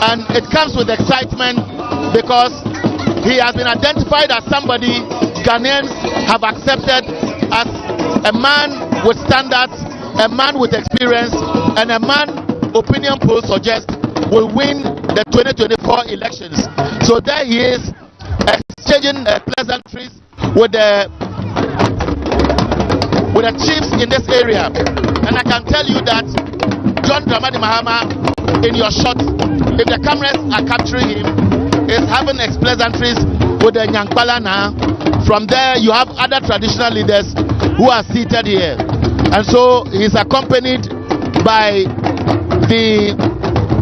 and it comes with excitement because he has been identified as somebody Ghanaians have accepted as a man with standards, a man with experience, and a man opinion polls suggest will win the 2024 elections. So there he is, exchanging pleasantries with the chiefs in this area. And I can tell you that John Dramani Mahama, in your shot, if the cameras are capturing him, is having pleasantries with the Nyankpalana. From there, you have other traditional leaders who are seated here. And so he's accompanied by the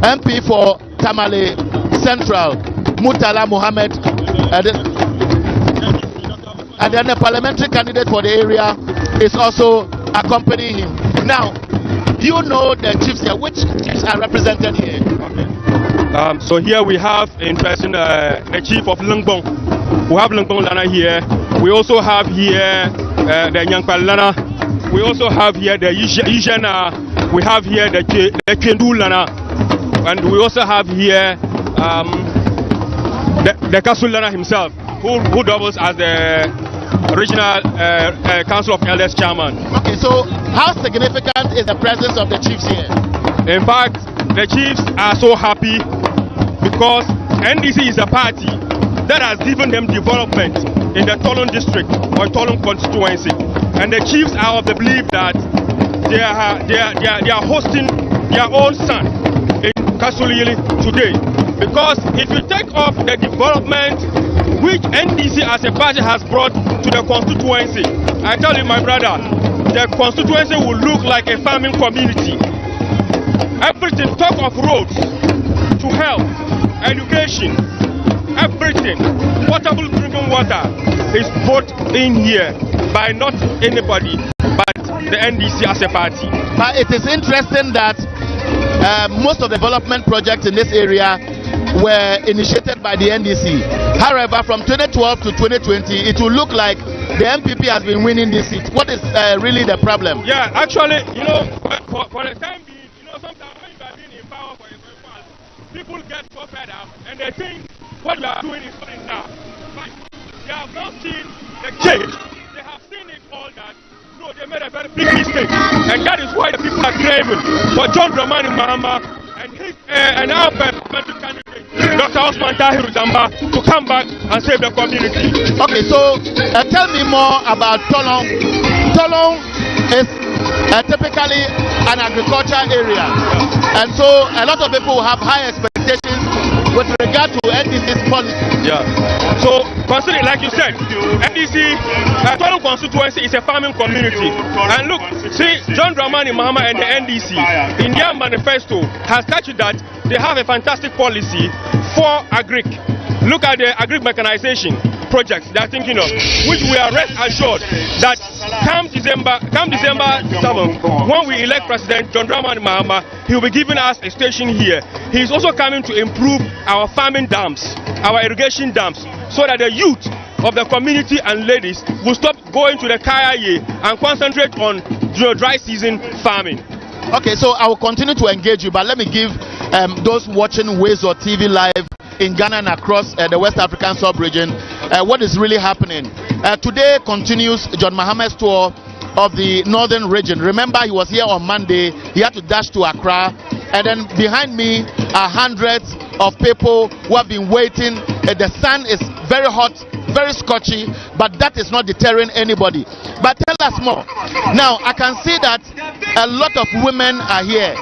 MP for Tamale Central, Murtala Mohammed, and then the parliamentary candidate for the area is also accompanying him. Now, you know the chiefs here. Which chiefs are represented here? Okay. So here we have in person the chief of Lungbong. We have Lungbong Lana here. We also have here the Nyankpal Lana. We also have here the Yijana. We have here the Kendu Lana. And we also have here the Kasulyili Lana himself, who doubles as the regional Council of Elders chairman. Okay, so how significant is the presence of the chiefs here? In fact, the chiefs are so happy because NDC is a party that has given them development in the Tolon district or Tolon constituency, and the chiefs are of the belief that they are hosting their own son in Kasulyili today. Because if you take off the development which NDC as a party has brought to the constituency, I tell you, my brother, the constituency will look like a farming community. Everything, talk of roads to health, education, everything, potable drinking water is put in here by not anybody but the NDC as a party. But it is interesting that most of the development projects in this area were initiated by the NDC. However, from 2012 to 2020, it will look like the MPP has been winning this seat. What is really the problem? Yeah, actually, you know, for the time being, you know, sometimes when you are being in power for a while, people get so fed up and they think what you are doing is good enough. But they have not seen the change. They have seen it all that. No, they made a very big mistake. And that is why the people are craving for John Dramani Mahama and our parliamentary candidate, Dr. Osman Tahiru Zamba, to come back and save the community. Okay, so tell me more about Tolon. Tolon is typically an agricultural area, and so a lot of people have high expectations with regard to NDC's policy. Yeah. So, consider, like you said, NDC, Tolon constituency is a farming community. And look, see, John Dramani Mahama and the NDC, in their manifesto, has touched that they have a fantastic policy for agric. Look at the agric mechanization projects they are thinking of, which we are rest assured that come December 7th, when we elect President John Dramani Mahama, he will be giving us a station here. He is also coming to improve our farming dams, our irrigation dams, so that the youth of the community and ladies will stop going to the Kayaye and concentrate on dry season farming. Okay, so I will continue to engage you, but let me give those watching Ways or TV live in Ghana and across the West African sub-region what is really happening. Today continues John Mahama's tour of the northern region. Remember, he was here on Monday. He had to dash to Accra, and then behind me are hundreds of people who have been waiting. The sun is very hot, very scorchy, but that is not deterring anybody. But tell us more. Now, I can see that a lot of women are here.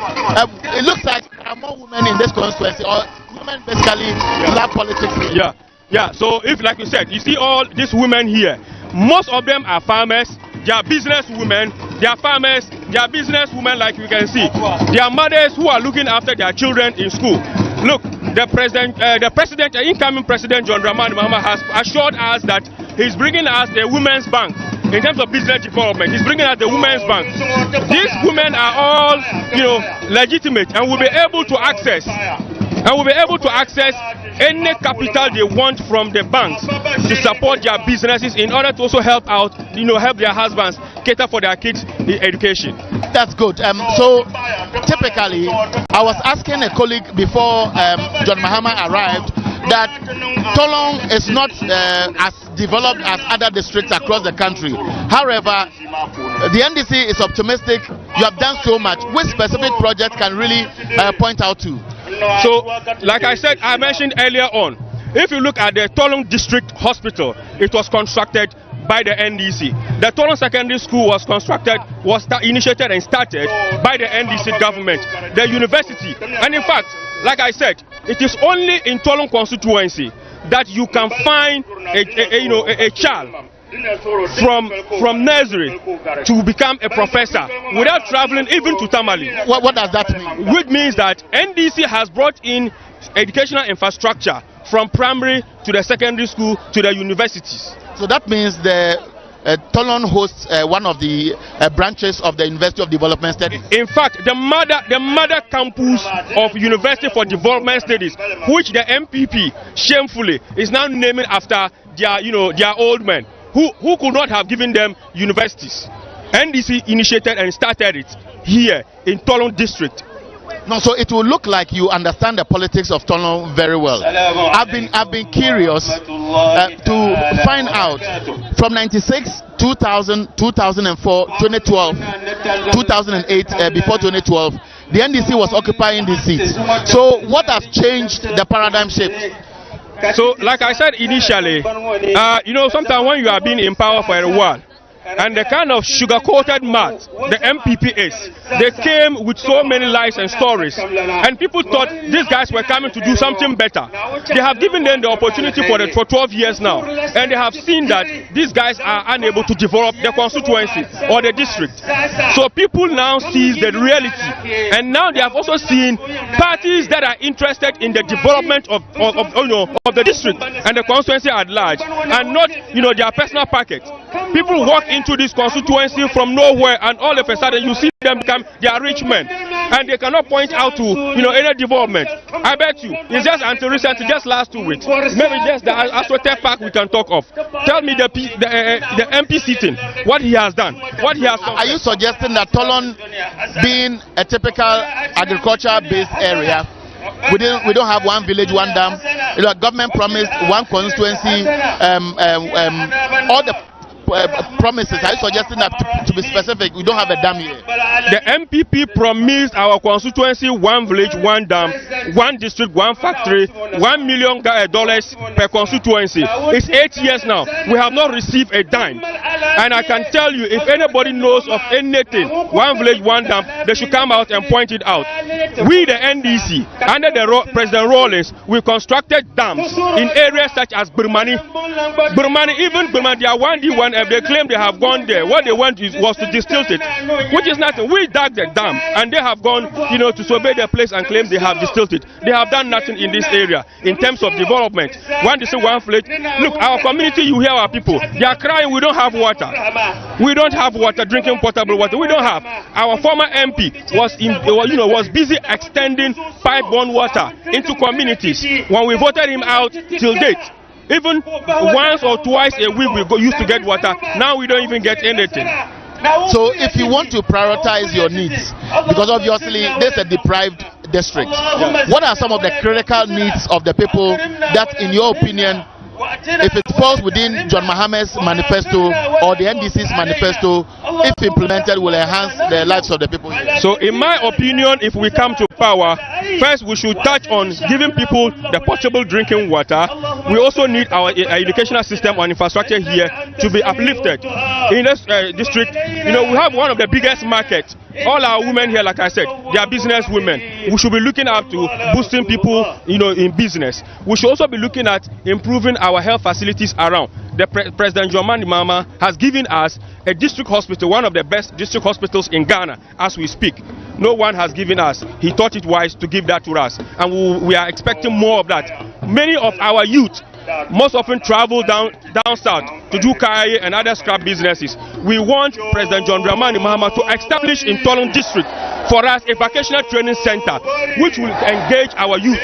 It looks like there are more women in this constituency, or women basically love politics. Yeah. So if, like you said, you see all these women here, most of them are farmers. They are business women. They are farmers. They are business women, like you can see. They are mothers who are looking after their children in school. Look, the incoming president John Dramani Mahama has assured us that he's bringing us the women's bank in terms of business development. He's bringing us the women's bank. These women are all, legitimate and will be able to access. Any capital they want from the banks to support their businesses in order to also help out, help their husbands cater for their kids' education. That's good. So typically, I was asking a colleague before John Mahama arrived that Tolon is not as developed as other districts across the country. However, the NDC is optimistic. You have done so much. Which specific project can really point out to? So, like I mentioned earlier on, if you look at the Tolon District Hospital, it was constructed by the NDC. The Tolon Secondary School was initiated and started by the NDC government. The university, and in fact, like I said, it is only in Tolon constituency that you can find a child from nursery to become a professor without traveling even to Tamale. What does that mean? Which means that NDC has brought in educational infrastructure from primary to the secondary school to the universities. So that means the Tolon hosts one of the branches of the University of Development Studies. In fact, the mother campus of University for Development Studies, which the MPP shamefully is now naming after their old men who could not have given them universities. NDC initiated and started it here in Tolon district. No, so it will look like you understand the politics of Tolon very well. I've been curious to find out from 96, 2000, 2004, 2012, 2008, before 2012, the NDC was occupying these seats. So what has changed the paradigm shift? So, like I said initially, sometimes when you are being in power for a while, and the kind of sugar-coated mouth the MPP is, they came with so many lies and stories, and people thought these guys were coming to do something better. They have given them the opportunity for 12 years now, and they have seen that these guys are unable to develop the constituency or the district. So people now see the reality, and now they have also seen parties that are interested in the development of the district and the constituency at large, and not their personal pockets. People walk into this constituency from nowhere, and all of a sudden you see them become their rich men, and they cannot point out to any development. I bet you it's just until recently, just last 2 weeks, maybe just the Astroturf Park we can talk of. Tell me the MP sitting, what he has done, what he has done. Are you suggesting that Tolon, being a typical agriculture-based area, we don't have one village, one dam? Government promised one constituency, all the promises. Are you suggesting that to be specific, we don't have a dam here? The MPP promised our constituency one village, one dam, one district, one factory, $1 million per constituency. It's 8 years now. We have not received a dime. And I can tell you, if anybody knows of anything, one village, one dam, they should come out and point it out. We, the NDC, under the President Rawlings, we constructed dams in areas such as Burmani, even Burmani, they are 1D1. They claim they have gone there. What they want was to distill it, which is nothing. We dug the dam, and they have gone, to survey their place and claim they have distilled it. They have done nothing in this area in terms of development. One district, one village. Look, our community, you hear our people. They are crying. We don't have water. We don't have water, drinking potable water. We don't have. Our former MP was busy extending pipe-borne water into communities. When we voted him out till date, even once or twice a week we used to get water. Now we don't even get anything. So if you want to prioritize your needs, because obviously there's a deprived district, what are some of the critical needs of the people that, in your opinion, if it falls within John Mahama's manifesto or the NDC's manifesto, if implemented, will enhance the lives of the people here? So in my opinion, if we come to power, first we should touch on giving people the potable drinking water. We also need our educational system and infrastructure here to be uplifted. In this district, we have one of the biggest markets. All our women here, like I said, they are business women. We should be looking up to boosting people, in business. We should also be looking at improving our health facilities around. The President John Mahama has given us a district hospital, one of the best district hospitals in Ghana as we speak. No one has given us. He thought it wise to give that to us, and we are expecting more of that. Many of our youth most often travel down south to do kaya and other scrap businesses. We want President John Mahama to establish in Tolon district for us a vocational training center which will engage our youth.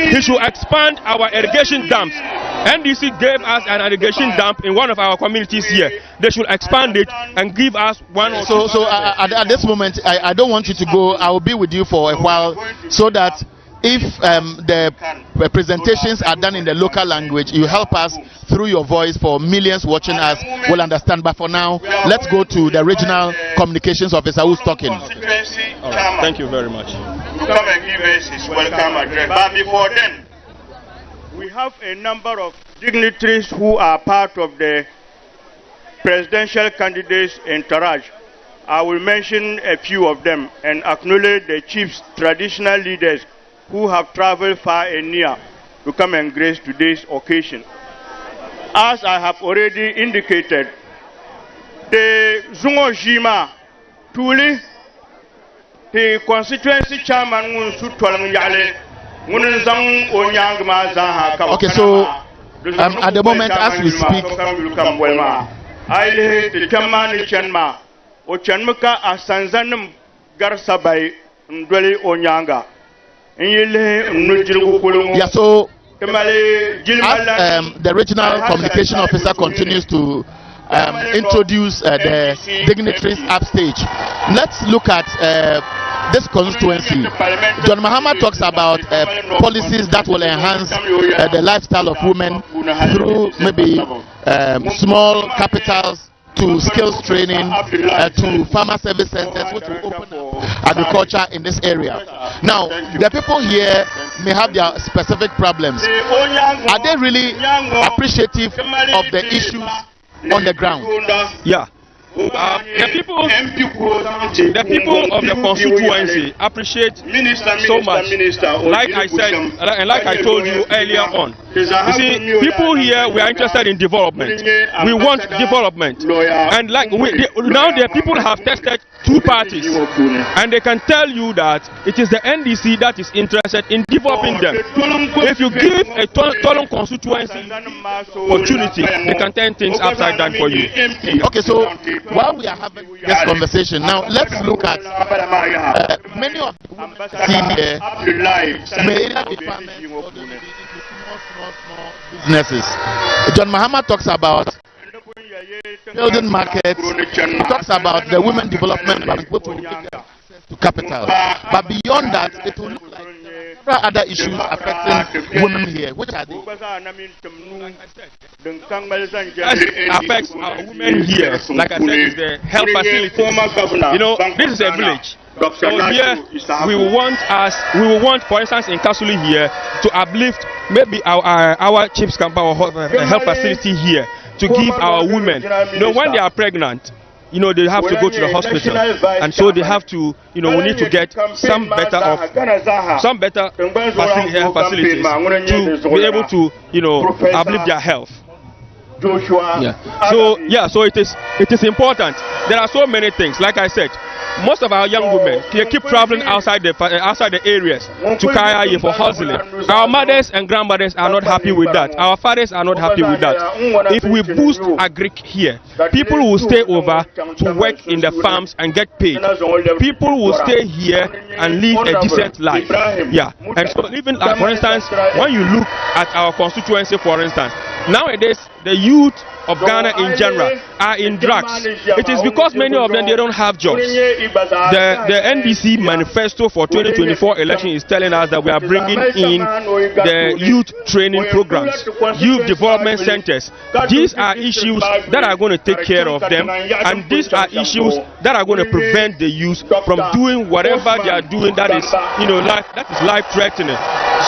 He should expand our irrigation dams NDC gave us an irrigation dam in one of our communities here. They should expand it and give us one or two. So at this moment, I don't want you to go. I will be with you for a while so that if the presentations are done in the local language, you help us through your voice for millions watching us will understand. But for now, let's go to the regional communications officer who's talking. All right. Thank you very much. Come and give us his welcome address. But before then, we have a number of dignitaries who are part of the presidential candidates entourage. I will mention a few of them and acknowledge the chiefs, traditional leaders who have traveled far and near to come and grace today's occasion. As I have already indicated, the Zungo Jima Tuli, the constituency chairman, okay, so at the moment as we speak, yeah, so as the regional communication officer continues to introduce the dignitaries upstage, let's look at this constituency. John Mahama talks about policies that will enhance the lifestyle of women through maybe small capitals to skills training, to farmer service centers, which will open up agriculture in this area. Now, the people here may have their specific problems. Are they really appreciative of the issues on the ground? Yeah. The people of the constituency appreciate so much. Like I said, and like I told you earlier on, you see, people here, we are interested in development. We want development, and like now the people have tested two parties, and they can tell you that it is the NDC that is interested in developing them. If you give a Tolon constituency opportunity, they can turn things upside down for you. Okay, so while we are having this conversation now, let's look at many of the women seen here may either be farmers or they may be small businesses. John Mahama talks about building markets. He talks about the women development bank, which will give them access to capital. But beyond that, it will look like several other issues affecting women here. Which are they? Affects our women here. Like I said, is the health facilities. You know, this is a village. So here we will want, for instance, in Kasulyili here to uplift maybe our chief's camp or health facility here to give our women. You know, when they are pregnant, you know, they have to go to the hospital, and so they have to, you know, we need to get some better facilities to be able to, you know, uplift their health. Yeah. So it is important. There are so many things. Like I said, most of our young women keep traveling outside the areas to Kaya for hustling. Our mothers and grandmothers are not happy with that. Our fathers are not happy with that. If we boost agric here, people will stay over to work in the farms and get paid. People will stay here and live a decent life. Yeah. And so even for instance, when you look at our constituency, for instance, nowadays the youth of Ghana in general are in drugs. It is because many of them, they don't have jobs. The NDC manifesto for 2024 election is telling us that we are bringing in the youth training programs, youth development centers. These are issues that are going to take care of them, and these are issues that are going to prevent the youth from doing whatever they are doing that is, you know, life threatening.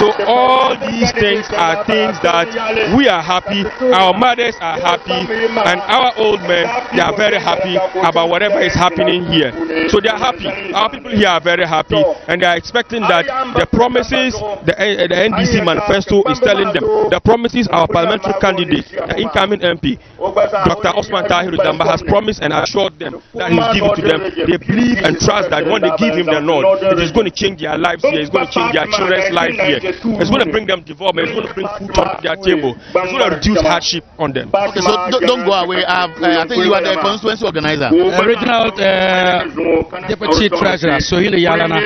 So all these things are things that we are happy, our mothers are happy, and our old men, they are very happy about whatever is happening here. So they are happy. Our people here are very happy, and they are expecting that the promises the NDC manifesto is telling them, the promises our parliamentary candidate, the incoming MP, Dr. Osman Tahiru Damba, has promised and assured them that he is giving to them. They believe and trust that when they give him the nod, it is going to change their lives here, it's going to change their children's life here, it's going to bring them development, it's going to bring food on their table, it's going to reduce hardship on them. Okay, so don't go away. I think you are the constituency organizer. Regional Deputy Treasurer, Sohile Yalana.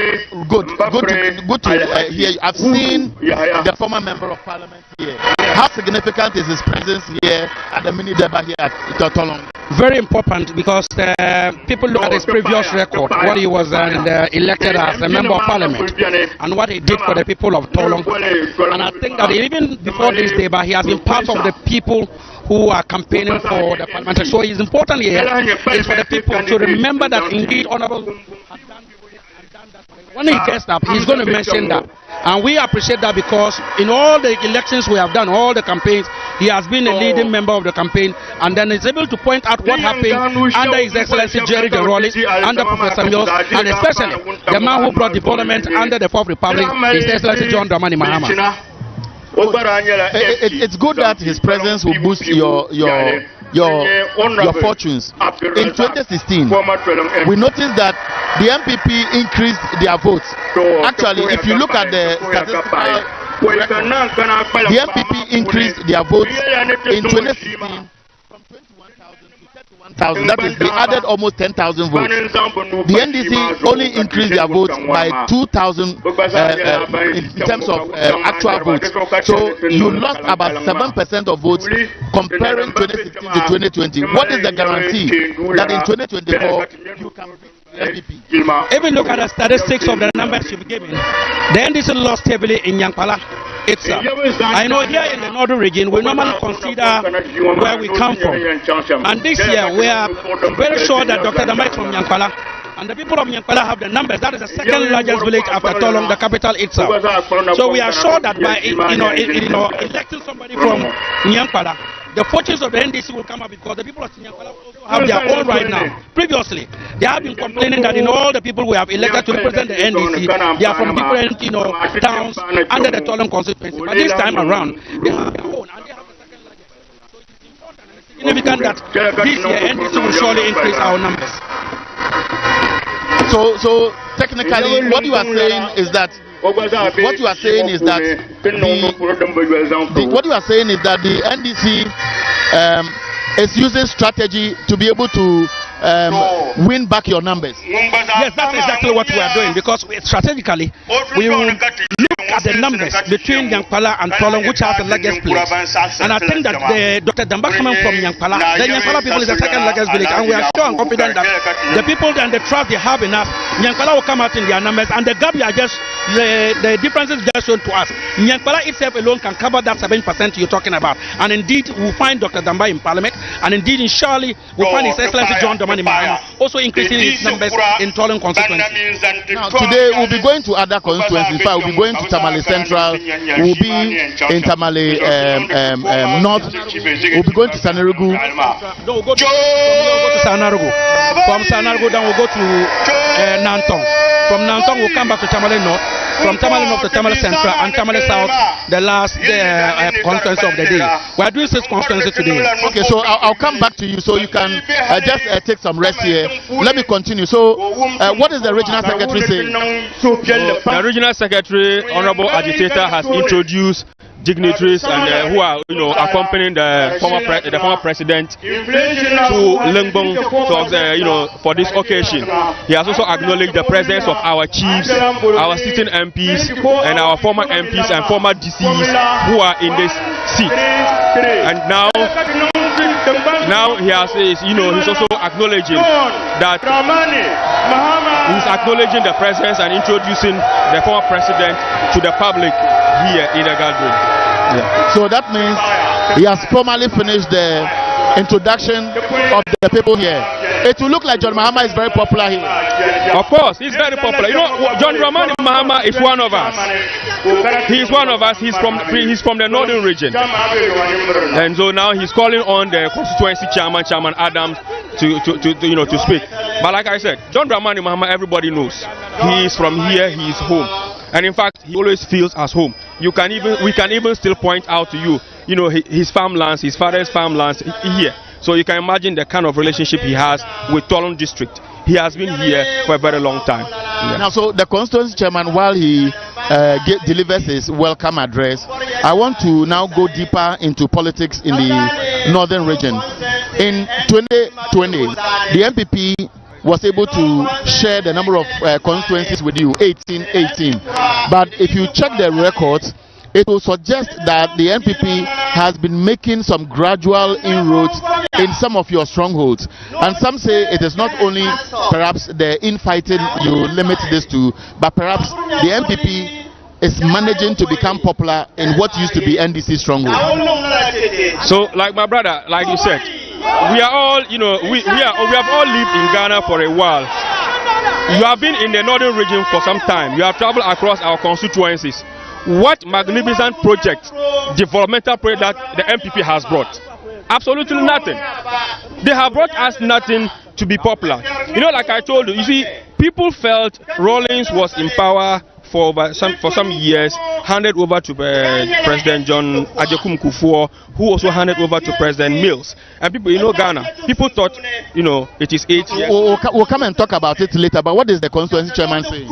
Good to hear you. I've seen the former member of parliament here. How significant is his presence here at the mini deba here at Tolon? Very important, because people look at his previous record, what he was elected as a member of parliament, and what he did for the people of Tolon. And I think that even before this deba, he has been part of the people who are campaigning for the parliament. So it's important here is for the people to remember that indeed Honorable has done that. When he gets up, he's going to mention that. And we appreciate that, because in all the elections we have done, all the campaigns, he has been a leading member of the campaign, and then is able to point out what happened under His Excellency Jerry the Rawlings, under Professor Mills, and especially the man who brought development under the Fourth Republic, His Excellency John Dramani Mahama. It's good that his presence will boost your fortunes. In 2016, we noticed that the MPP increased their votes. Actually, if you look at the statistical record, the MPP increased their votes in 2016 from 21,000 to 31,000. That is, they added almost 10,000 votes. The NDC only increased their votes by 2,000 in terms of actual votes. So you lost about 7% of votes comparing 2016 to 2020. What is the guarantee that in 2024 you can beat the MPP? Even look at the statistics of the numbers you've given. The NDC lost heavily in Nyankpala itself. I know here in the northern region, we normally consider where we come from. And this year, we are very sure that Dr. Damai from Nyankpala and the people of Nyankpala have the numbers. That is the second largest village after Tolon, the capital itself. So we are sure that by electing somebody from Nyankpala, the fortunes of the NDC will come up, because the people of Nyankpala also have their own right now. Previously, they have been complaining that all the people we have elected to represent the NDC, they are from different towns under the Tolon constituency. But this time around, they have their own, and they have the second largest. So it is important and significant that this year NDC will surely increase our numbers. So technically, what you are saying is that the NDC is using strategy to be able to win back your numbers. Yes, that's exactly what we are doing, because strategically we will look at the numbers between Nyankpala and Tolon, which has the largest place. And I think that Dr. Damba coming from Nyankpala, the Nyankpala people is the second largest village, and we are sure and confident that the people and the trust they have in us, Nyankpala will come out in their numbers, and the gap we are just the differences just shown to us. Nyankpala itself alone can cover that 7% you're talking about. And indeed, we'll find Dr. Damba in Parliament, and indeed, surely we'll find His Excellency John Dramani Mahama also increasing his numbers in Tolon constituency. Now, today we'll be going to other constituencies. In fact, we'll be going to Tamale Central, we'll be in Tamale North, we'll be going to Sanarugu. No, we'll go to Sanarugu. From Sanarugu, then we'll go to Nantong. From Nantong, we'll come back to Tamale North. From Tamale North to Tamale Central and Tamale South, the last constituency of the day. We are doing 6 constituencies today. Okay, so I'll come back to you so you can just take some rest here. Let me continue. So, what is the regional secretary saying? The regional secretary, Honorable Agitator, has introduced dignitaries and who are accompanying the former president to Lengbong for this occasion. He has also acknowledged the presence of our chiefs, our sitting MPs, and our former MPs and former DCs who are in this seat. And now he has he's also acknowledging that he's acknowledging the presence and introducing the former president to the public here in the gathering. Yeah. So that means he has formally finished the introduction of the people here. It will look like John Mahama is very popular here. Of course, he's very popular. John Dramani Mahama is one of us. He's one of us. He's from the northern region, and so now he's calling on the constituency Chairman Adams to speak. But like I said, John Dramani Mahama, everybody knows he is from here. He is home. And in fact, he always feels as home. We can even still point out to you, his farmlands, his father's farmlands here. So you can imagine the kind of relationship he has with Tolon district. He has been here for a very long time. Yeah. Now, so the constituency chairman, while he delivers his welcome address, I want to now go deeper into politics in the northern region. In 2020, the MPP was able to share the number of constituencies with you, 18. But if you check the records, it will suggest that the MPP has been making some gradual inroads in some of your strongholds. And some say it is not only perhaps the infighting you limit this to, but perhaps the MPP is managing to become popular in what used to be NDC stronghold. So, like my brother, like you said, we are all, we have all lived in Ghana for a while. You have been in the northern region for some time. You have traveled across our constituencies. What magnificent project, developmental project that the MPP has brought? Absolutely nothing. They have brought us nothing to be popular. Like I told you see, people felt Rawlings was in power for some years, handed over to President John Ajekum Kufuor, who also handed over to President Mills. And people, Ghana, people thought, it is 8 years. We'll come and talk about it later, but what is the constituency chairman saying?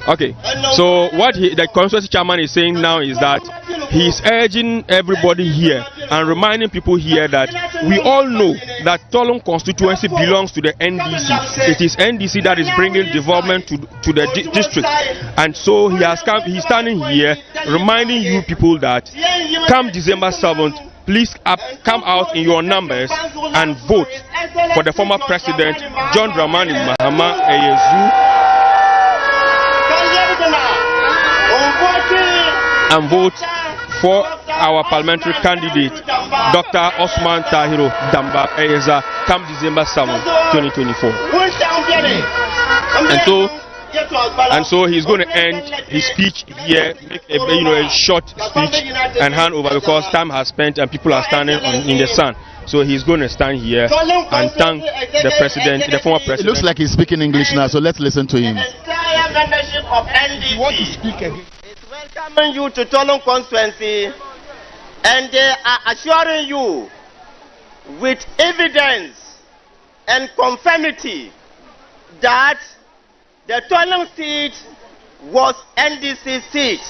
Okay, so what the constituency chairman is saying now is that he is urging everybody here and reminding people here that we all know that Tolon constituency belongs to the NDC. It is NDC that is bringing development to the district, and so he's standing here reminding you people that come December 7th, please come out in your numbers and vote for the former president John Dramani Mahama and vote for our parliamentary candidate, Dr. Osman Tahiru Damba Eyeza, come December 7, 2024. And so he's going to end his speech here, make a short speech and hand over because time has spent and people are standing in the sun. So he's going to stand here and thank the president, the former president. It looks like he's speaking English now, so let's listen to him. Membership of NDC. You want to speak again? It's welcoming you to Tolon constituency, and they are assuring you with evidence and conformity that the Tolon seat was NDC seat,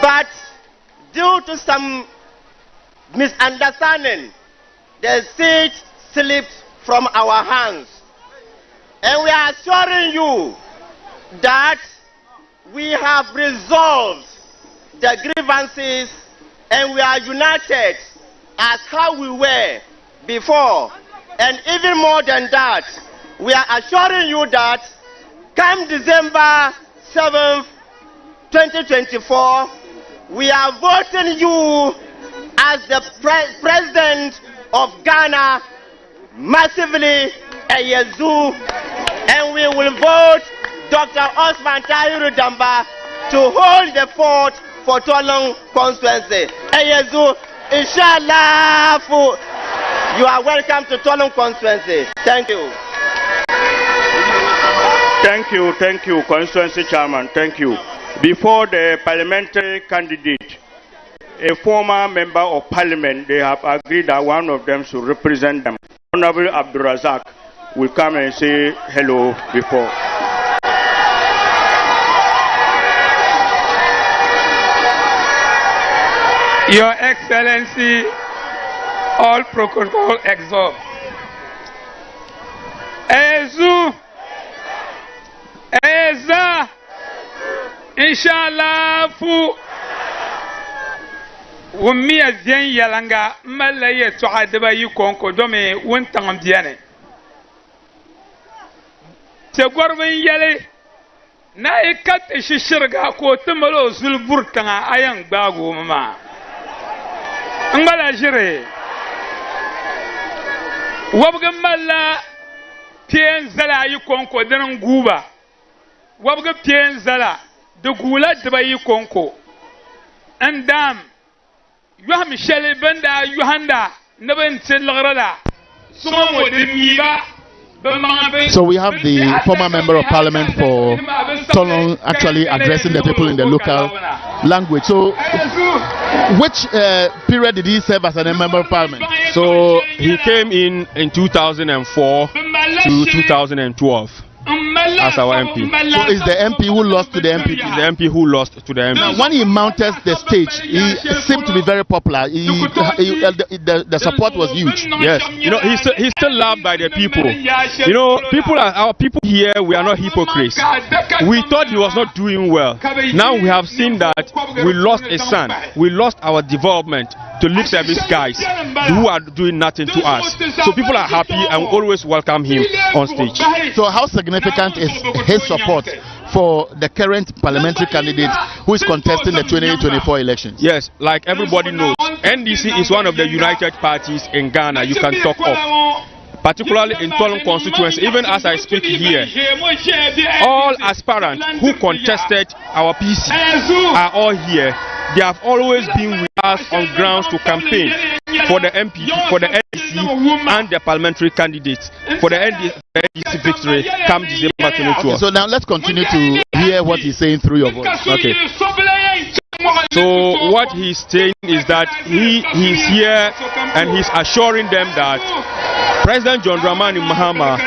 but due to some misunderstanding, the seat slipped from our hands. And we are assuring you that we have resolved the grievances and we are united as how we were before. And even more than that, we are assuring you that come December 7th, 2024, we are voting you as the president of Ghana massively Eyezu, and we will vote Dr. Osman Tahiru Damba to hold the fort for Tolon constituency. Eyezu, inshallah, you are welcome to Tolon constituency. Thank you. Thank you, constituency chairman. Thank you. Before the parliamentary candidate, a former member of parliament, they have agreed that one of them should represent them. Honorable Abdul Razak will come and say hello before. Your Excellency, all protocol exalt. Ezu, Eza, Inshallah, Fu, Wumia Zen Yalanga, Malaya to Adaba Yukonko, Dome, Wintang Diane. Segorvan Yale, na kat shishirga ko tumalo zulburtanga ayang bago mama. Ngala jire. Wabga malla pien zala yukonko dan guba. Wabga pien zala de gula de bayi konko. Andam yuham shele banda yuhanda naben tselgrala. Sumo de miba. So we have the former member of parliament for Tolon actually addressing the people in the local language. So which period did he serve as a member of parliament? So he came in 2004 to 2012. as our MP. So it's the MP who lost to the MP. It's the MP who lost to the MP. Now, when he mounted the stage, he seemed to be very popular. The support was huge. Yes, he's still loved by the people. Our people here, we are not hypocrites. We thought he was not doing well. Now we have seen that we lost a son. We lost our development to lip service guys who are doing nothing to us. So people are happy and always welcome him on stage. So how significant is his support for the current parliamentary candidate who is contesting the 2024 elections? Yes, like everybody knows, NDC is one of the united parties in Ghana you can talk of. Particularly in Tolon constituency, even as I speak here, all aspirants who contested our PC are all here. They have always been with us on grounds to campaign for the MP, for the NDC, and the parliamentary candidates for the NDC victory come December 22. Okay, so now let's continue to hear what he's saying through your voice. Okay. So what he's saying is that he's here and he's assuring them that President John Dramani Mahama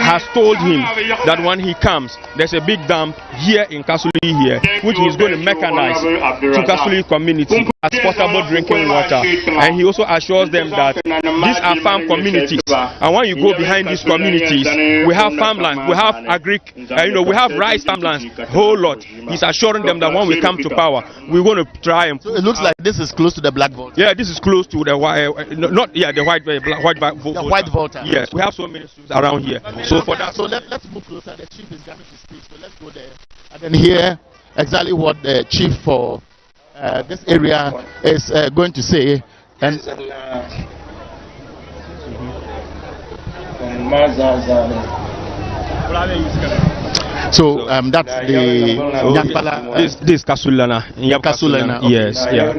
has told him that when he comes, there's a big dam here in Kasulyili here, which he's going to mechanize to Kasulyili community as potable drinking water. And he also assures them that these are farm communities, and when you go behind these communities, we have farmland, we have we have rice farmlands, whole lot. He's assuring them that when we come to power, we're going to try and. So it looks like this is close to the black vote. Yeah, this is close to the white vote. Yes, we have so many students around here. So for that, let's move closer. The chief is going to speak, so let's go there and then hear exactly what the chief for this area is going to say. And so that's the Nyankpala. This Kasulyili. Yes, yeah.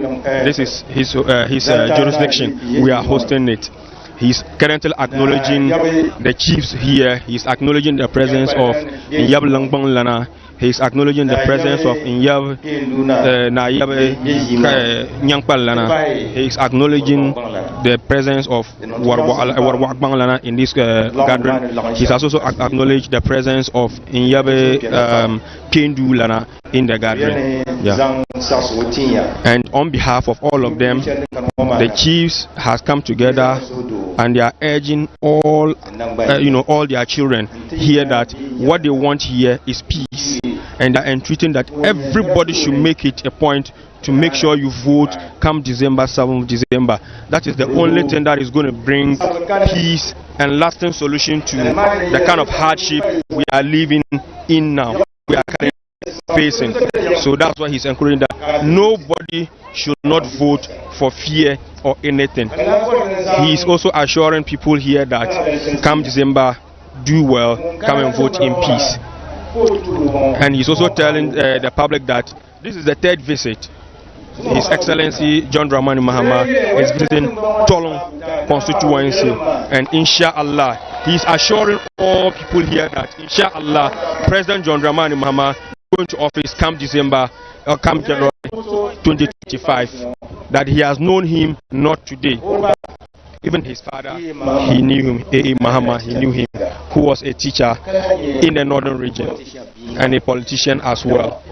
This is his jurisdiction. We are hosting it. He's currently acknowledging the chiefs here. He's acknowledging the presence of Inyab Langbang Lana. He's acknowledging the presence of Inyab Nyankpal Lana. He's acknowledging the presence of Warwagbang Lana in this gathering. He's also acknowledged the presence of Inyab Kendu Lana in the gathering. Yeah. And on behalf of all of them, the chiefs has come together and they are urging all all their children here that what they want here is peace, and they are entreating that everybody should make it a point to make sure you vote come December 7th December. That is the only thing that is going to bring peace and lasting solution to the kind of hardship we are living in now, we are facing. So that's why he's encouraging that nobody should not vote for fear or anything. He is also assuring people here that come December, do well, come and vote in peace. And he's also telling the public that this is the third visit His Excellency John Dramani Mahama is visiting Tolon constituency, and inshallah he is assuring all people here that inshallah President John Dramani Mahama is going to office come December or come January 2025, that he has known him not today. Even his father, he knew him, A.A. Mahama, he knew him, who was a teacher in the northern region and a politician as well.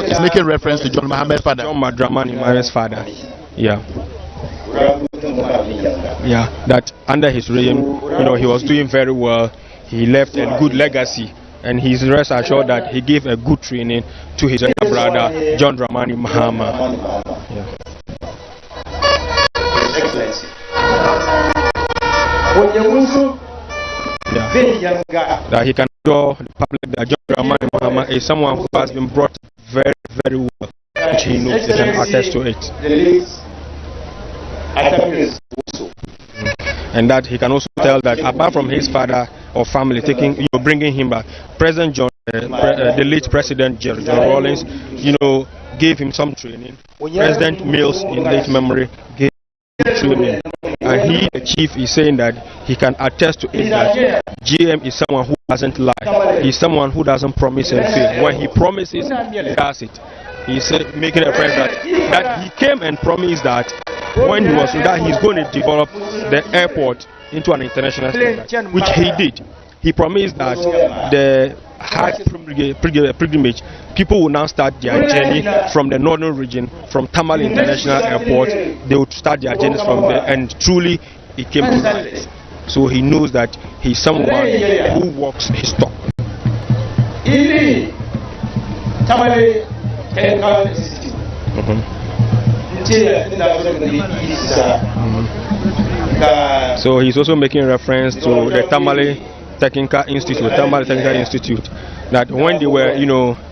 He's making reference to John Mahama's father. John Dramani Mahama's father. Yeah. Yeah, that under his reign, he was doing very well. He left a good legacy, and he's rest assured that he gave a good training to his younger brother, John Dramani Mahama. Yeah. His Excellency. Yeah. That he can show the public that John Dramani Mahama is someone who has been brought very, very well, which he knows, he can attest to it. And that he can also tell that apart from his father or family bringing him back, President John, the late President John Rawlings, gave him some training. President Mills, in late memory, gave him training. And he, the chief, is saying that he can attest to it that GM is someone who doesn't lie. He's someone who doesn't promise and fail. When he promises, he does it. He's making a friend that he came and promised that when he was that he's going to develop the airport into an international standard, which he did. He promised that the Hajj pilgrimage, people will now start their journey from the northern region, from Tamale International Airport. They would start their journeys from there, and truly, he came to right. So he knows that he's someone who walks his talk. So he's also making reference to the Tamale Technical Institute, that when they were,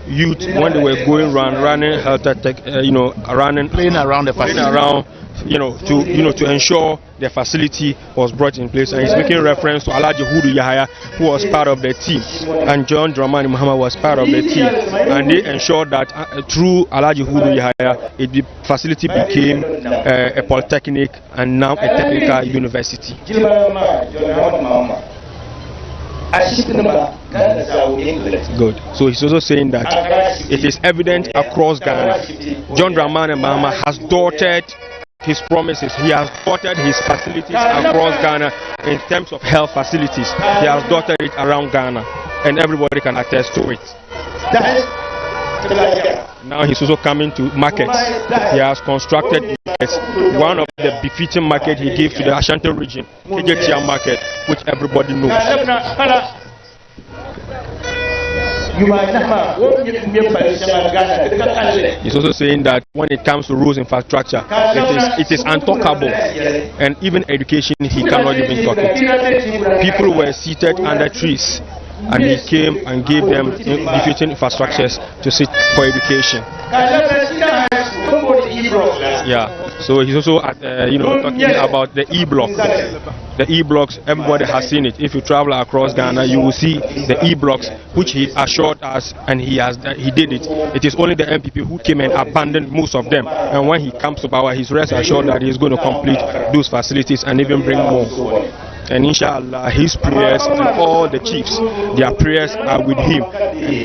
youth, when they were going around, running health tech, playing around the facility. To ensure the facility was brought in place. And he's making reference to Alhaji Hudu Yahaya, who was part of the team, and John Dramani Mahama was part of the team, and they ensured that through Alhaji Hudu Yahaya, the facility became a polytechnic and now a technical university. Good. So he's also saying that it is evident across Ghana, John Dramani Mahama has dotted his promises. He has dotted his facilities across Ghana in terms of health facilities. He has dotted it around Ghana, and everybody can attest to it. Now he's also coming to markets. He has constructed markets. One of the befitting market he gave to the Ashanti region, KJTR market, which everybody knows. He's also saying that when it comes to roads infrastructure, it is untalkable, and even education he cannot even talk it. People were seated under trees, and he came and gave them befitting infrastructures to sit for education. Yeah. So he's also talking about the E-block. The E-blocks, everybody has seen it. If you travel across Ghana, you will see the E-blocks, which he assured us, and he did it. It is only the MPP who came and abandoned most of them. And when he comes to power, he's rest assured that he's going to complete those facilities and even bring more. And inshallah, his prayers and all the chiefs, their prayers are with him,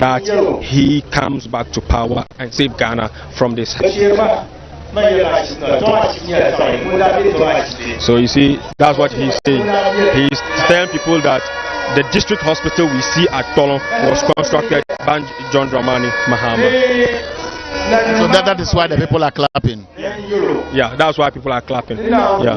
that he comes back to power and save Ghana from this. So you see, that's what he's saying. He's telling people that the district hospital we see at Tolon was constructed by John Dramani Mahama. So that is why the people are clapping. Yeah, that's why people are clapping. Yeah.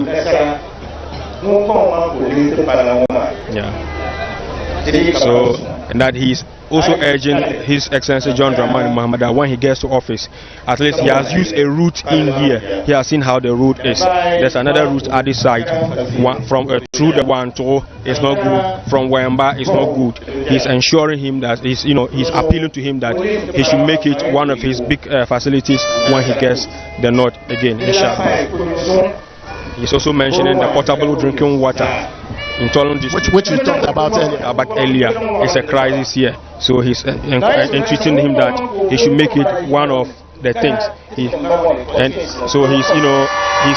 So, and that he's also urging His Excellency John Dramani Mahama that when he gets to office, at least he has used a route in here. He has seen how the route is. There's another route at this side, from through the Wanto, it's not good. From Wemba, it's not good. He's ensuring him that he's appealing to him that he should make it one of his big facilities when he gets the north again, inshallah. He's also mentioning the potable drinking water in Tolon district, which we talked about earlier. It's a crisis here, so he's entreating him that he should make it one of the things. And so he's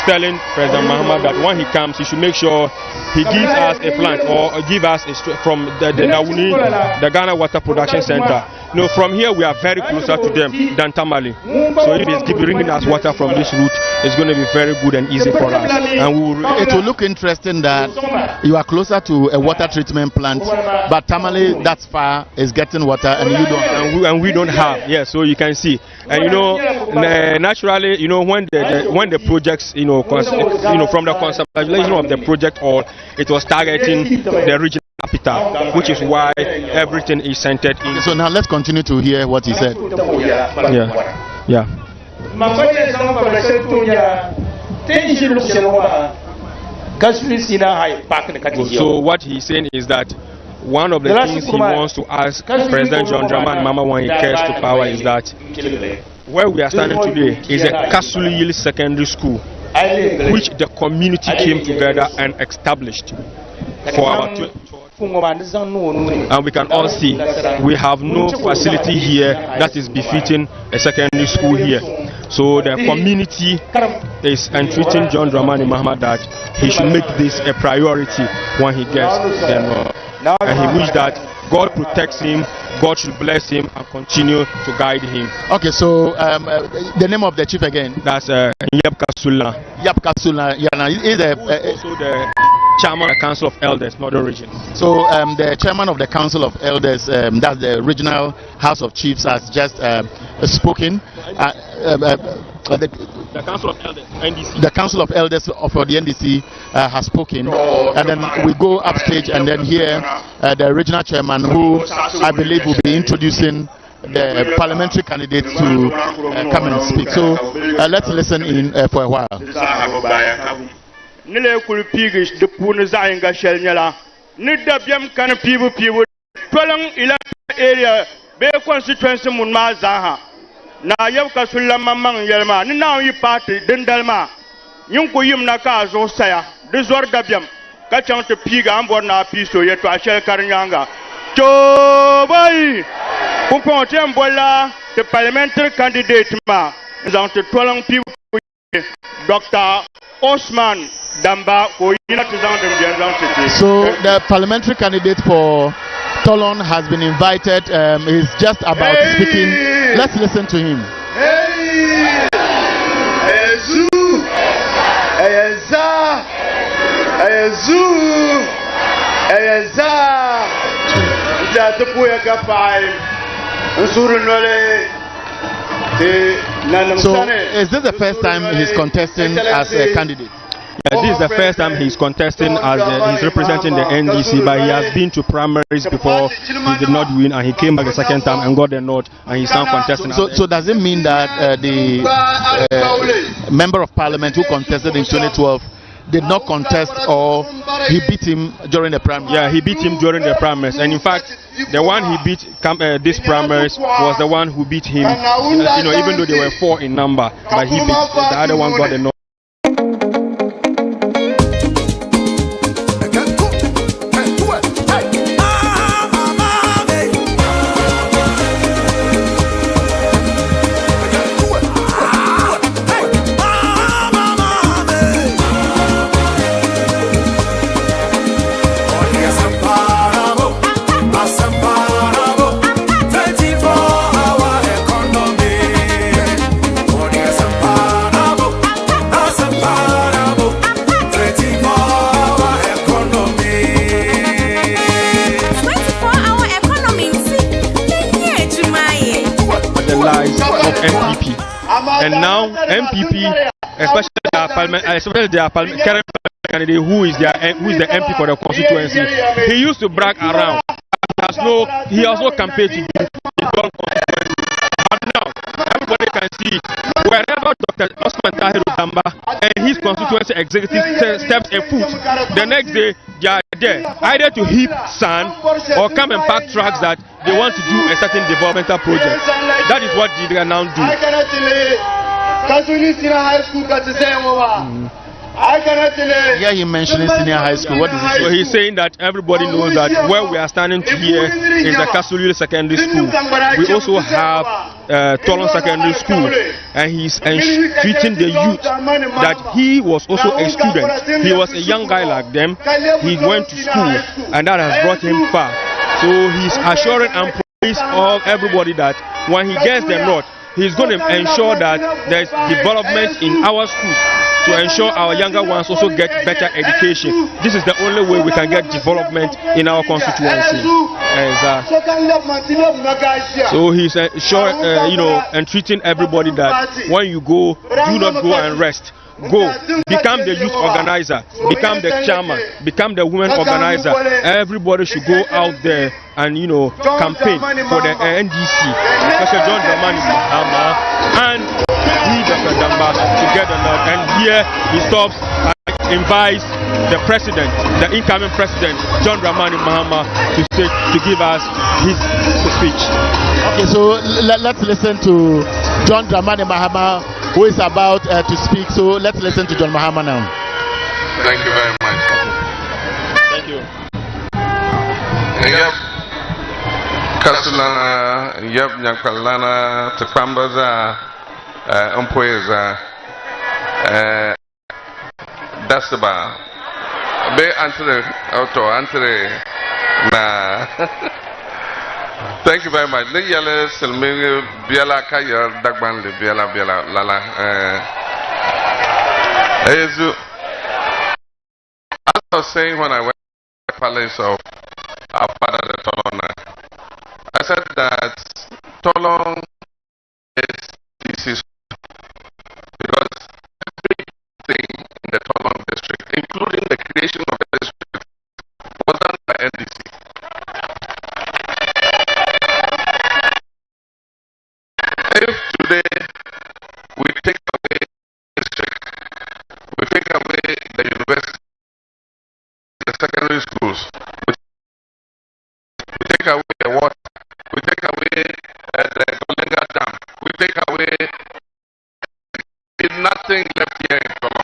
telling President Mahama that when he comes, he should make sure he gives us a plant or give us from the Ghana Water Production Center. From here we are very closer to them than Tamale. So if he's bringing us water from this route, it's going to be very good and easy for us. And it will look interesting that you are closer to a water treatment plant, but Tamale that's far is getting water and you don't. And we don't have. Yeah, so you can see. And naturally, when the projects, from the conceptualization of the project, it was targeting the regional capital, which is why everything is centered in. So now let's continue to hear what he said. Yeah. So what he's saying is that one of the things he wants to ask President John Dramani Mahama when he gets to power is that where we are standing today is a Kasulyili Secondary School, which the community came together and established for our and we can all see we have no facility here that is befitting a secondary school here. So the community is entreating John Dramani Mahama that he should make this a priority when he gets there. And he wishes that God protects him, God should bless him and continue to guide him. Okay, so the name of the chief again? That's Yap Kasulyili. Yap Kasulyili. Is also the chairman of the Council of Elders, Northern Region. So the chairman of the Council of Elders, that's the regional House of Chiefs, has just spoken. The Council of Elders, NDC. The Council of Elders of the NDC has spoken, and then we go upstage and then hear the regional chairman, who I believe will be introducing the parliamentary candidates to come and speak. So let's listen in for a while. Nile kulpigis de puna zainga shelnyala nida biam kan pibu tolong electoral area be constituency mun ma zaha na yau ka sulama man yelma ni na yi party dindalma nyun ko yim na ka zo saya de zor da biam ka chang te piga ambor na piso ye to a shel karnyanga to boy kupon tem bola the parliamentary candidate ma zang te tolong pibu Dr. Osman Damba. So the parliamentary candidate for Tolon has been invited. He's just about speaking. Let's listen to him. So is this the first time he's contesting as a candidate? Yeah, this is the first time he's contesting as he's representing the NDC, but he has been to primaries before. He did not win, and he came back the second time and got the nod, and he's now contesting. So does it mean that the member of parliament who contested in 2012 did not contest, or he beat him during the primaries? Yeah, he beat him during the primaries, and in fact, the one he beat this primaries was the one who beat him. Even though they were 4 in number, but he beat the other one, got the nod. MPP, and now MPP, especially their current candidate, who is the MP for the constituency, he used to brag around. He has no campaign to do. But now everybody can see wherever Dr. Osman Damba and his constituency executive steps a foot, the next day they are there, either to heap sand or come and pack trucks that they want to do a certain developmental project. That is what they now do. Yeah, he mentioned senior high school. What is it? So he's saying that everybody knows that where we are standing here is the Kasulyili Secondary School. We also have Tolon Secondary School, and he's treating the youth that he was also a student. He was a young guy like them. He went to school, and that has brought him far. So he's assuring and promising of everybody that when he gets the nod, he's going to ensure that there's development in our schools, to ensure our younger ones also get better education. This is the only way we can get development in our constituency. So he's entreating everybody that when you go, do not go and rest. Go, become the youth organizer, become the chairman, become the women organizer. Everybody should go out there and campaign for the NDC, especially John Mahama and Dr. Damba to get the nod. And here he stops and invites the president, the incoming president, John Mahama, to give us his speech. Okay, so let's listen to John Mahama, who is about to speak. So let's listen to John Mahama now. Thank you very much. Thank you. Yep. Kasulana, yep, Nyakalana, Tepambaza, Umpoeza, Dasaba, Be Antre, na. Thank you very much. Le yale selme biala kaya dagban le biala lala. Ezu. was saying when I went to the palace of our father, the Tolon, I said that Tolon is this because everything in the Tolon district, including the creation of the district, was done by NDC. If today we take away the district, we take away the university, the secondary schools, we take away the water, we take away the Golenga Dam, we take away nothing left here in Tolon.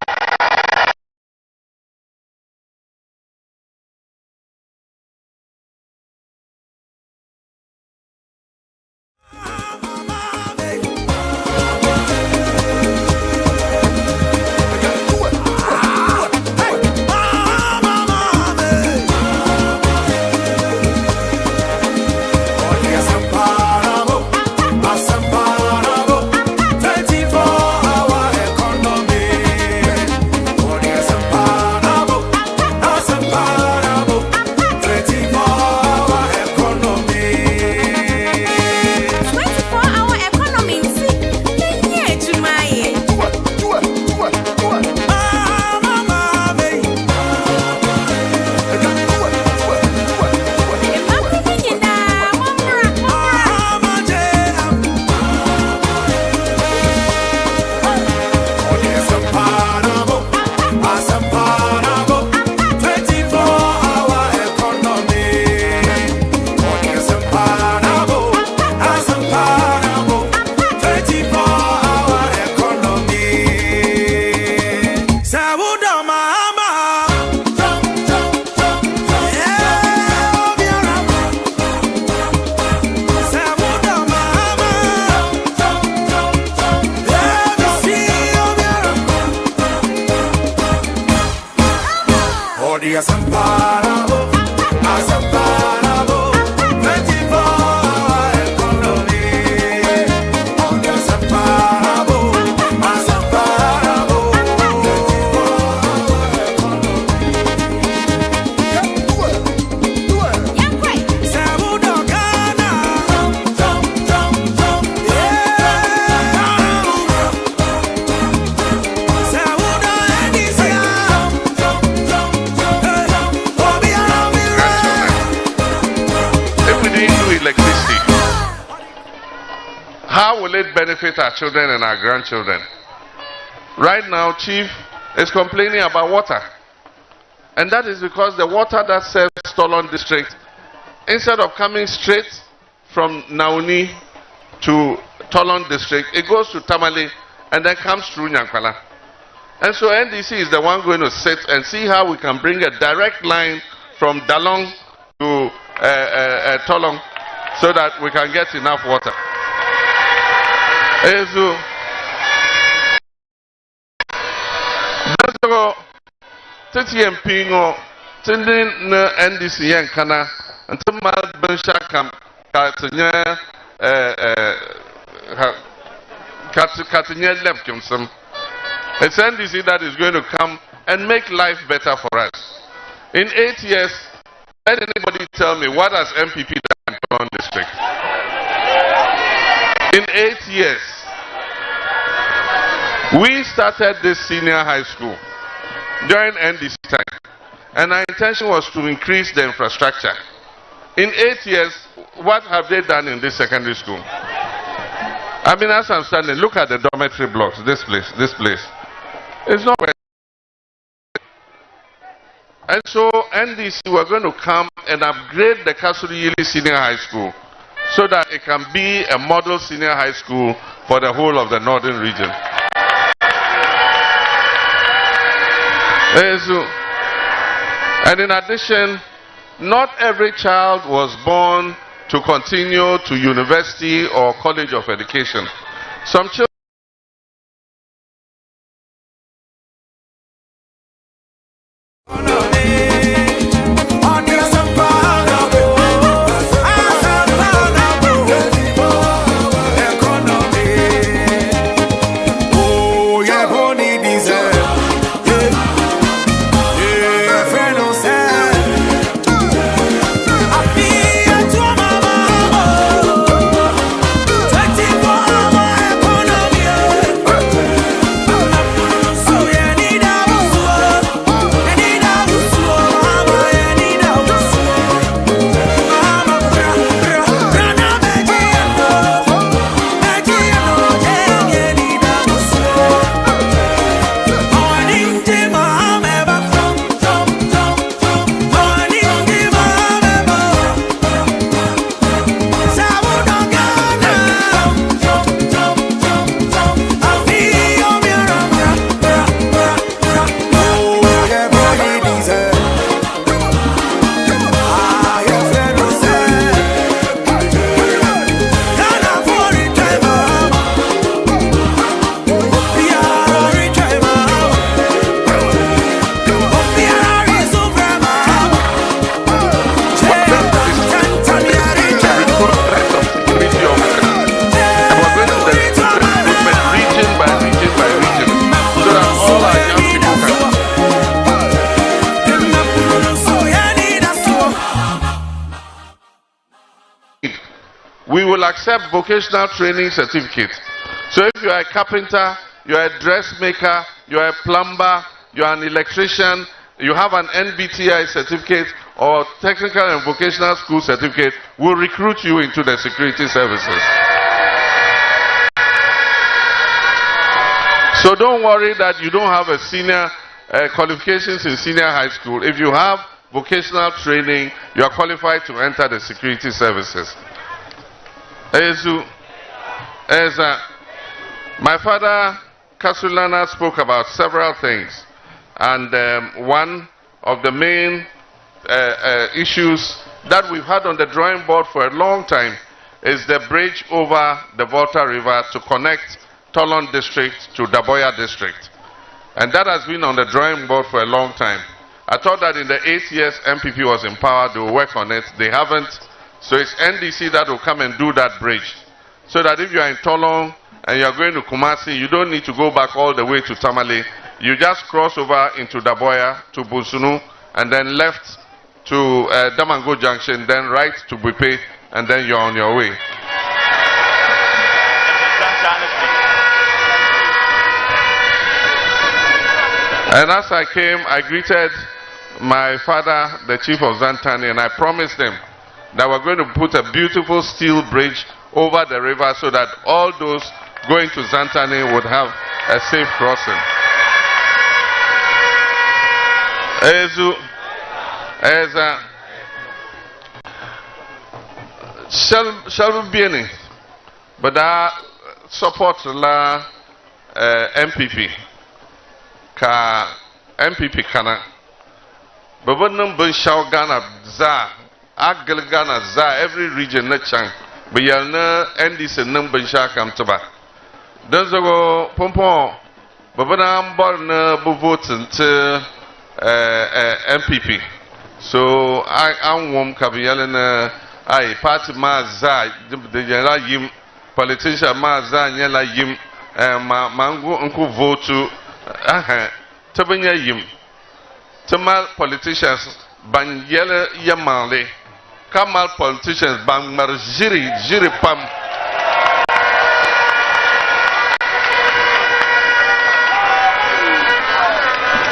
How will it benefit our children and our grandchildren? Right now, Chief is complaining about water. And that is because the water that serves Tolon district, instead of coming straight from Nauni to Tolon district, it goes to Tamale and then comes through Nyankwala. And so NDC is the one going to sit and see how we can bring a direct line from Dalong to Tolon so that we can get enough water. Ezu. That's all. TTMP no. Tindin na NDC yankana. Until my bensha kam katinya katinya left kumsum. It's NDC that is going to come and make life better for us. In 8 years, let anybody tell me what has MPP done in Tolon district? In 8 years, we started this senior high school during NDC time, and our intention was to increase the infrastructure. In 8 years, what have they done in this secondary school? I mean, as I'm standing, look at the dormitory blocks, this place. It's not where. And so NDC were going to come and upgrade the Kasulyili Senior High School so that it can be a model senior high school for the whole of the northern region. And in addition, not every child was born to continue to university or college of education. Some children we will accept vocational training certificates. So if you are a carpenter, you are a dressmaker, you are a plumber, you are an electrician, you have an NBTI certificate or technical and vocational school certificate, we'll recruit you into the security services. So don't worry that you don't have a senior qualifications in senior high school. If you have vocational training, you are qualified to enter the security services. My father, Kasulyana, spoke about several things. And one of the main issues that we've had on the drawing board for a long time is the bridge over the Volta River to connect Tolon district to Daboya district. And that has been on the drawing board for a long time. I thought that in the 8 years MPP was in power, they will work on it. They haven't. So it's NDC that will come and do that bridge. So that if you are in Tolon and you are going to Kumasi, you don't need to go back all the way to Tamale. You just cross over into Daboya to Busunu and then left to Damango Junction, then right to Buipe, and then you're on your way. And as I came, I greeted my father, the chief of Zantani, and I promised them that we're going to put a beautiful steel bridge over the river so that all those going to Zantani would have a safe crossing. Shall we be in it? But I support la MPP. Ka MPP kana. But when number shall Ghana za, Agil Ghana za, every region na chang. But you'll know NDC number shall come to back. Those go Pompon. But when I'm born, vote until MPP. So I'm warm Kabialena. I party Maza, the Yala Yim, politician Maza, Yala Yim, Mango Uncle vote to Tabanya Yim. Tamal politicians, Ban Yella Yamale, Kamal politicians, Ban Marjiri, Jiri Pam.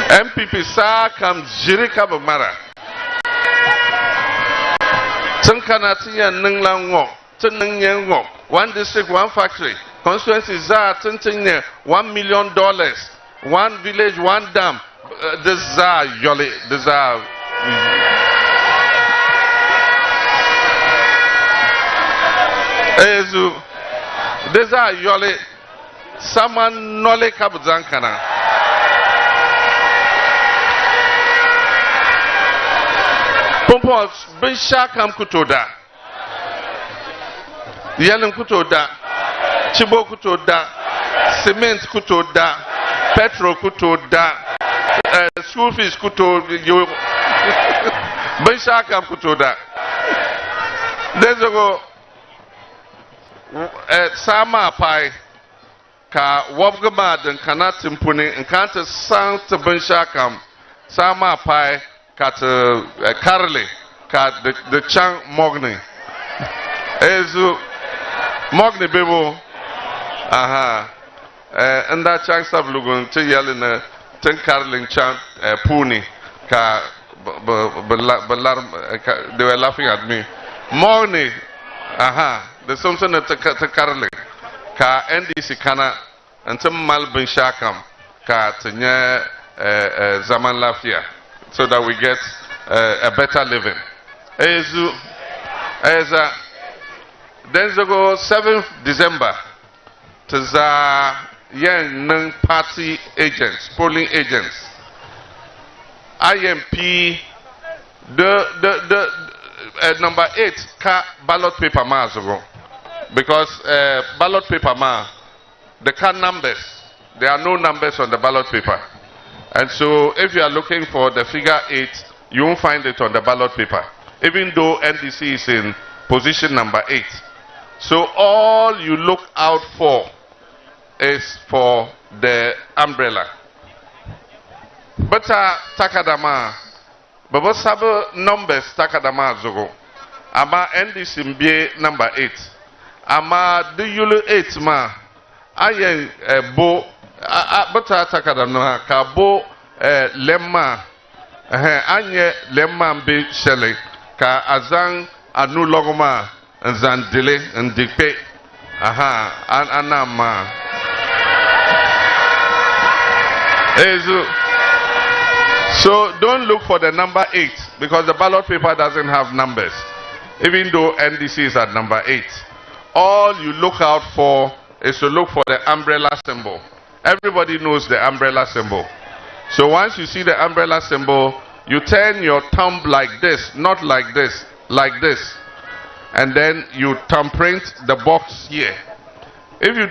MPP sa kam Jiri Kabamara. Tankanatiya Ninglang, Tanang Wok, one district, one factory. Constituency za Tantinya, $1 million, one village, one dam. This za Yoli, this za. This za Yoli, someone Nole Kabuzankana. Pompos, Benshakam Kutoda, Yalan Kutoda, Chibo Kutoda, Cement Kutoda, Petrol Kutoda, school fees Kutoda, Benshakam Kutoda. There's a go Sama Pai, Ka Wabgamad and Kanatim Puni, and Kanta Sound to Benshakam, Sama Pai. Kat Karli, kat the Chang Mogni. Ezu Mogni Bebo. Aha. And that Chang Stab Lugun, Te Yelina, Ten Karling Chang Puni. Ka they were laughing at me. Mogni. Aha. There's something at Karli. Ka NDC Kana and some Malbin Shakam. Ka Tenya Zaman Lafia. So that we get a better living. Then go 7th December to the young party agents, polling agents. IMP the number 8 ballot paper mazago. Because ballot paper the card numbers, there are no numbers on the ballot paper. And so if you are looking for the figure 8, you won't find it on the ballot paper, even though NDC is in position number 8. So all you look out for is for the umbrella. But takadama, but sabe numbers takadama zogo. Aba NDC mbe number 8. ama the yulu 8 ma ayen bo bata takada no ka bo lemma anye lemma be shele ka azan anu logoma nzan dele ndikpe anama so don't look for the number 8 because the ballot paper doesn't have numbers, even though NDC is at number 8. All you look out for is to look for the umbrella symbol. Everybody knows the umbrella symbol. So once you see the umbrella symbol, you turn your thumb like this, not like this, like this. And then you thumbprint the box here. If you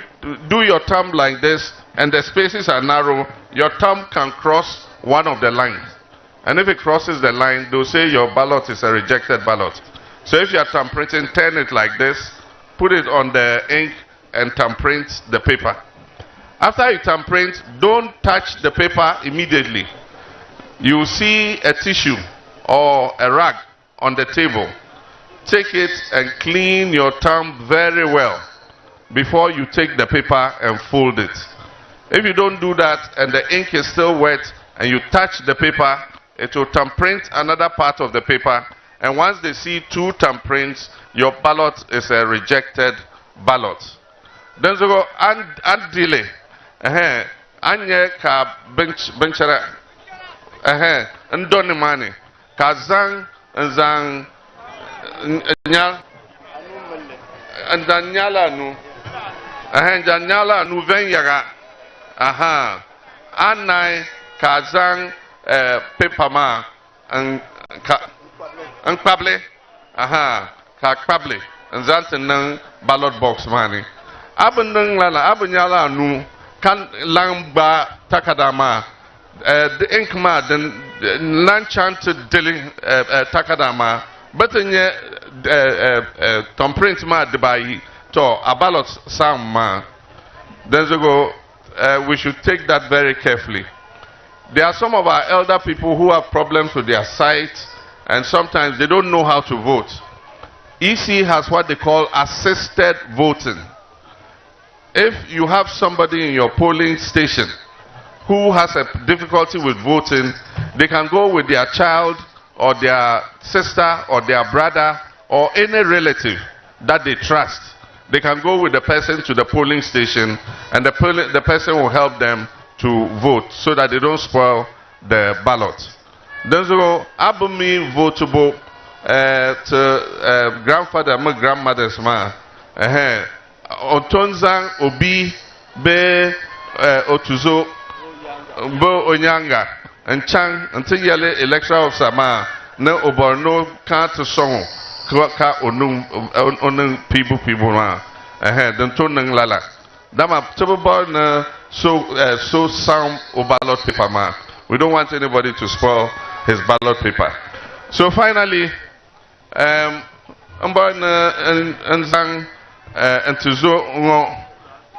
do your thumb like this and the spaces are narrow, your thumb can cross one of the lines. And if it crosses the line, they'll say your ballot is a rejected ballot. So if you are thumbprinting, turn it like this, put it on the ink and thumbprint the paper. After you thumbprint, don't touch the paper immediately. You see a tissue or a rag on the table. Take it and clean your thumb very well before you take the paper and fold it. If you don't do that and the ink is still wet and you touch the paper, it will thumbprint another part of the paper, and once they see 2 thumbprints, your ballot is a rejected ballot. Then they go and delay. Anye ka benchara ndoni mani ka zang nyal ndanyala nu ndanyala nu venyaga anai ka zang paper ma nkpable ka kpable nzantin nan ballot box mani abun lala abunyala nu kan langba takadama the ink ma den lanchant dealing takadama but nye thumbprint ma debai to a ballot sam ma. Then we go we should take that very carefully. There are some of our elder people who have problems with their sight and sometimes they don't know how to vote. EC has what they call assisted voting. If you have somebody in your polling station who has a difficulty with voting, they can go with their child or their sister or their brother or any relative that they trust. They can go with the person to the polling station and the person will help them to vote so that they don't spoil the ballot. Then so abumi votable to grandfather my grandmother's ma otonzang obi be otuzo bo onyanga nchang until yele electoral officer ma na oborno ka to song ka onung people ma den to nang lala dama tobor na so some ballot paper ma. We don't want anybody to spoil his ballot paper. So finally nzang entuzo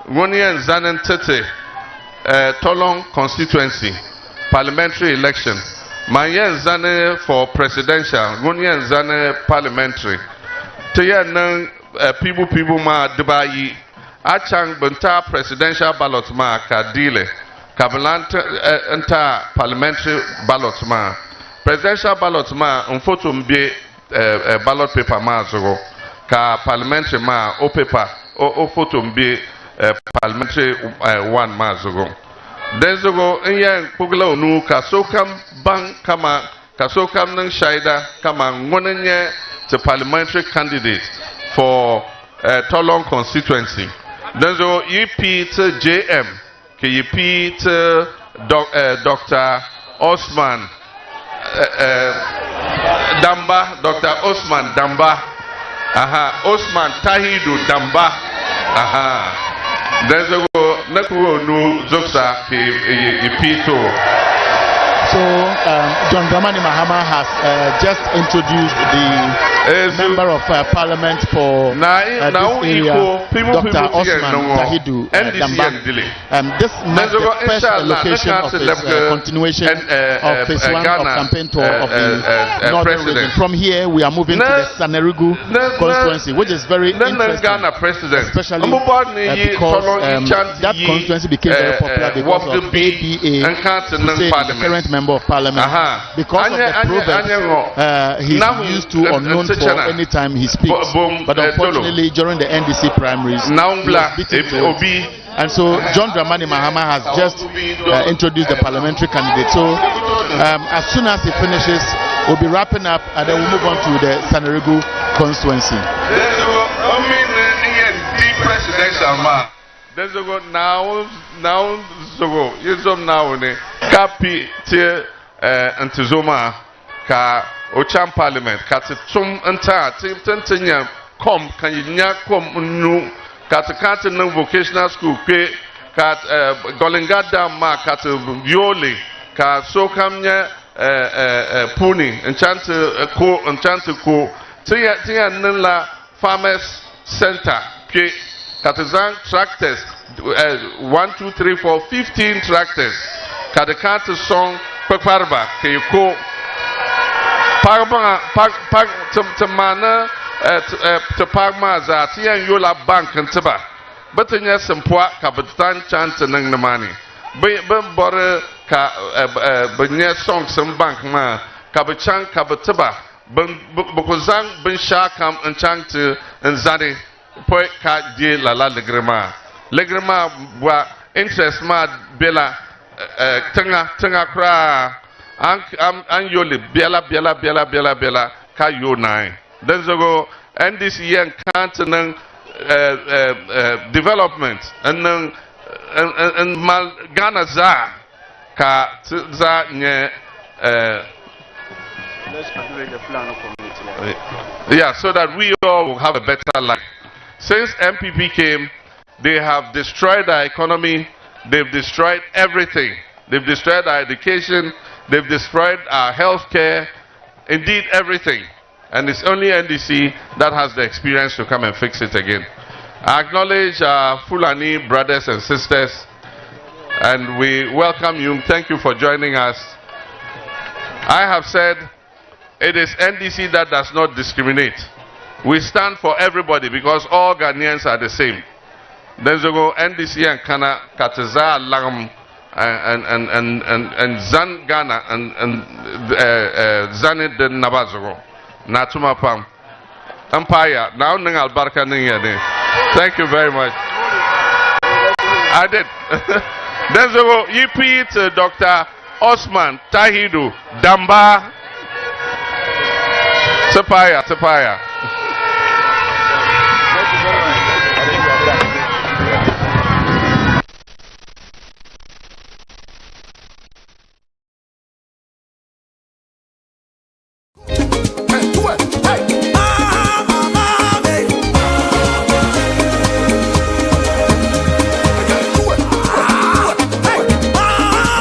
ngoni nzanen tete Tolon constituency parliamentary election. Manye nzane for presidential, ngoni nzane parliamentary. Teya nang people ma debayi achang benta presidential ballot ma ka dile kabalanta enta parliamentary ballot ma presidential ballot ma mfoto mbie ballot paper ma zogo ka parliamentary ma o paper o photo mbie parliamentary one ma zogo then zogo enye pugla onu kasokam bang kama kasokam nang shaida kama ngonenye to parliamentary candidate for Tolon constituency. Then so EP to JM, KP to Dr. Osman Damba, Dr. Osman Damba, Osman Tahidu Damba, Then so Naku no Zoksa EP to So John Dramani Mahama has just introduced the member of parliament for this area, Dr. Osman Tahidu Damba. This marks the first location of his continuation of phase 1 of campaign tour of the northern region. From here, we are moving to the Sanerigu constituency, which is very interesting, especially because that constituency became very popular because of APA, to say the current member of parliament, because of the proverbs he's used to or known for any time he speaks. But unfortunately, during the NDC primaries, he was beaten to it. And so John Dramani Mahama has just introduced the parliamentary candidate. So as soon as he finishes, we'll be wrapping up and then we'll move on to the Sanerigu constituency. There's a go now so you some now ne kapi tie antizoma ka ocham parliament ka tum anta tentenya kom kan yinya kom nu ka te no vocational school pe ka golingada ma ka te viole ka so kamnya puni enchant ko tia nla farmers center pe Katazan tractors, 1, 2, 3, 4, 15 tractors. Kadekata song, Pakparba, Kayoko Parma, Tamana, Tapagma, Zati, and Yola Bank and Taba. But in yes, and Poa, Kabatan chant and Nangamani. Bore, Banya song, some bank ma, Kabachan, Kabataba, Bokozang, Bensha, Kam and Chant and Zadi. Point ka die la legrema wa interest ma bela tanga kra an yole bela ka yo nine then go NDC yan kanten development and mal Ghana za ka za nye let's activate the plan of community. Yeah, so that we all will have a better life. Since MPP came, they have destroyed our economy, they've destroyed everything. They've destroyed our education, they've destroyed our health care, indeed everything. And it's only NDC that has the experience to come and fix it again. I acknowledge our Fulani brothers and sisters, and we welcome you. Thank you for joining us. I have said it is NDC that does not discriminate. We stand for everybody because all Ghanaians are the same. There's a go NDC and Kana Kataza Lagam and Zan Ghana and Zanid the Nabazo Natuma Pam Empire. Now Ningal Barka Ningane. Thank you very much. I did. There's a go EP Dr. Osman Tahidu Damba Tapaya.